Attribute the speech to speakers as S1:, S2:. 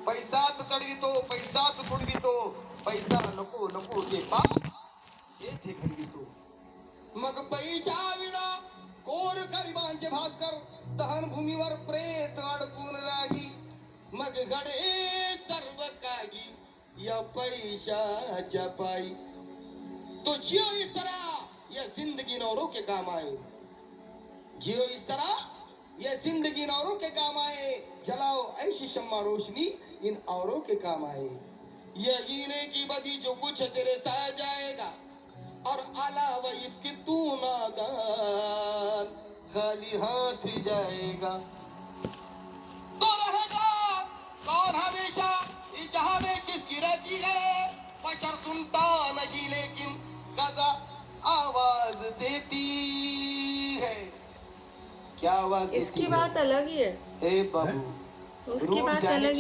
S1: पैसाच चढवितो, पैसाच तुडवितो, पैसा नको नको ते पाप येथे घडवितो. मग पैसा विना कोर गरिबांचे भास्कर, दहन भूमीवर प्रेत अडकून राही. मग घडे सर्व काही या पैशाच्या पायी. तो जियो इस तरह यह जिंदगी औरों के काम आए. जियो इस तरह ये जिंदगी औरों के काम आए. जलाओ ऐसी शम्मा रोशनी इन औरों के काम आए. ये जीने की बदी जो कुछ तेरे साथ जाएगा, और अलावा इसके तू नादान खाली हाथ जाएगा. तो रहेगा कौन हमेशा इस जहां में किसकी रहती है. बशर सुनता नहीं लेकिन गजा आवाज देती है. क्या आवाज देती है?
S2: इसकी बात अलग ही है.
S1: हे बाबू
S2: उसकी बात अलग ही है.